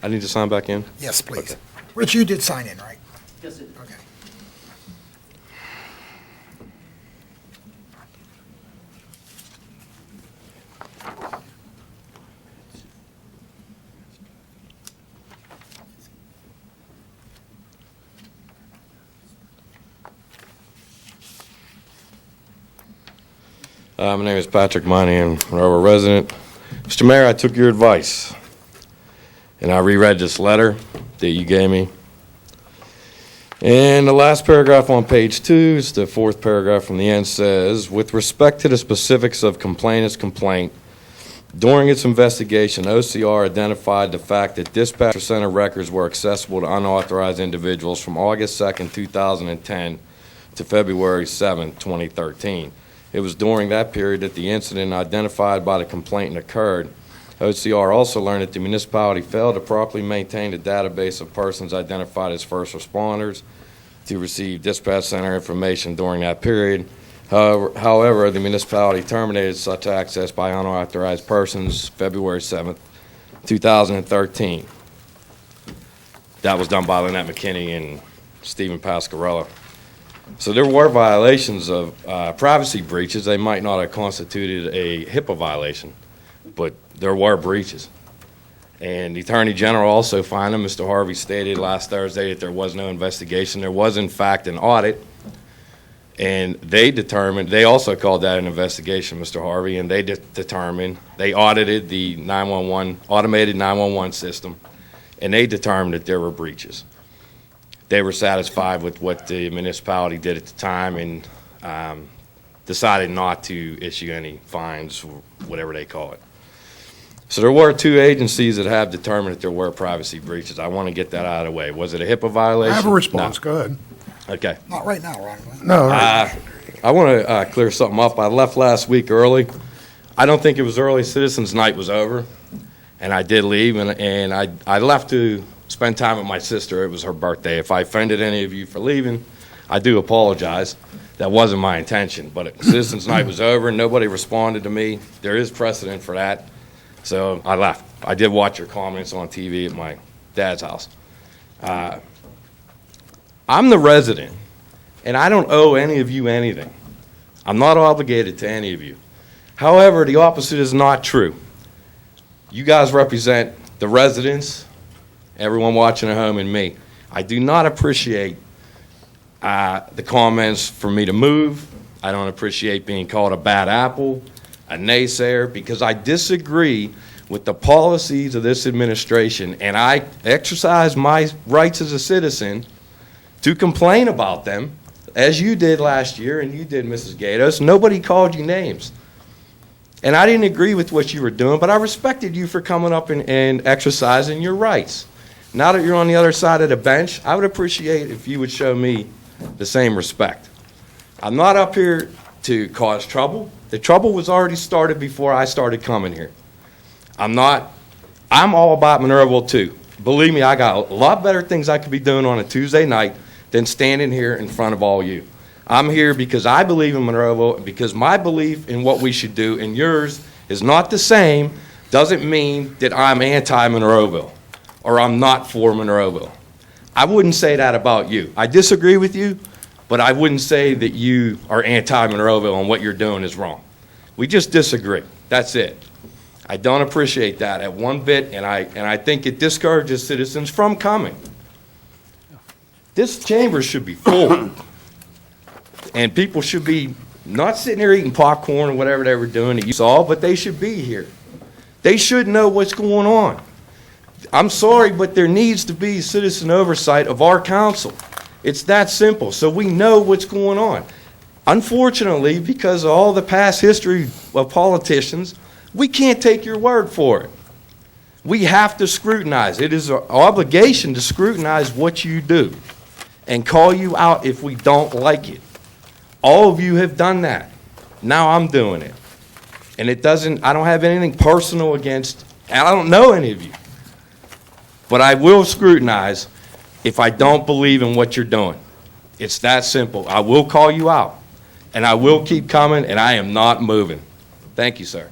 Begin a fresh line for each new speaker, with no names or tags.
I need to sign back in?
Yes, please.
Okay.
Rich, you did sign in, right?
Yes, it is.
Okay.
My name is Patrick Mynahan, Monroeville resident. Mr. Mayor, I took your advice, and I reread this letter that you gave me. And the last paragraph on page 2, is the fourth paragraph from the end, says, with respect to the specifics of complainant's complaint, during its investigation, OCR identified the fact that dispatcher center records were accessible to unauthorized individuals from August 2nd, 2010 to February 7th, 2013. It was during that period that the incident identified by the complainant occurred. OCR also learned that the municipality failed to properly maintain a database of persons identified as first responders to receive dispatch center information during that period. However, the municipality terminated such access by unauthorized persons February 7th, 2013. That was done by Lynette McKinney and Stephen Pasquarella. So there were violations of privacy breaches. They might not have constituted a HIPAA violation, but there were breaches. And the Attorney General also found them. Mr. Harvey stated last Thursday that there was no investigation. There was, in fact, an audit, and they also called that an investigation, Mr. Harvey, and they determined, they audited the automated 911 system, and they determined that there were breaches. They were satisfied with what the municipality did at the time and decided not to issue any fines, or whatever they call it. So there were 2 agencies that have determined that there were privacy breaches. I want to get that out of the way. Was it a HIPAA violation?
I have a response.
No.
Go ahead.
Okay.
Not right now, Ron. No.
I want to clear something up. I left last week early. I don't think it was early. Citizens Night was over, and I did leave, and I left to spend time with my sister. It was her birthday. If I offended any of you for leaving, I do apologize. That wasn't my intention, but Citizens Night was over, and nobody responded to me. There is precedent for that, so I left. I did watch your comments on TV at my dad's house. I'm the resident, and I don't owe any of you anything. I'm not obligated to any of you. However, the opposite is not true. You guys represent the residents, everyone watching at home, and me. I do not appreciate the comments for me to move. I don't appreciate being called a bad apple, a naysayer, because I disagree with the policies of this administration, and I exercise my rights as a citizen to complain about them, as you did last year, and you did, Mrs. Gatos. Nobody called you names. And I didn't agree with what you were doing, but I respected you for coming up and exercising your rights. Now that you're on the other side of the bench, I would appreciate if you would show me the same respect. I'm not up here to cause trouble. The trouble was already started before I started coming here. I'm all about Monroeville too. Believe me, I got a lot better things I could be doing on a Tuesday night than standing here in front of all you. I'm here because I believe in Monroeville, because my belief in what we should do and yours is not the same, doesn't mean that I'm anti-Monroeville or I'm not for Monroeville. I wouldn't say that about you. I disagree with you, but I wouldn't say that you are anti-Monroeville and what you're doing is wrong. We just disagree. That's it. I don't appreciate that at one bit, and I think it discourages citizens from coming. This chamber should be full, and people should be not sitting here eating popcorn or whatever they were doing that you saw, but they should be here. They should know what's going on. I'm sorry, but there needs to be citizen oversight of our council. It's that simple, so we know what's going on. Unfortunately, because of all the past history of politicians, we can't take your word for it. We have to scrutinize. It is our obligation to scrutinize what you do and call you out if we don't like it. All of you have done that. Now I'm doing it. And I don't have anything personal against, and I don't know any of you. But I will scrutinize if I don't believe in what you're doing. It's that simple. I will call you out, and I will keep coming, and I am not moving. Thank you, sir.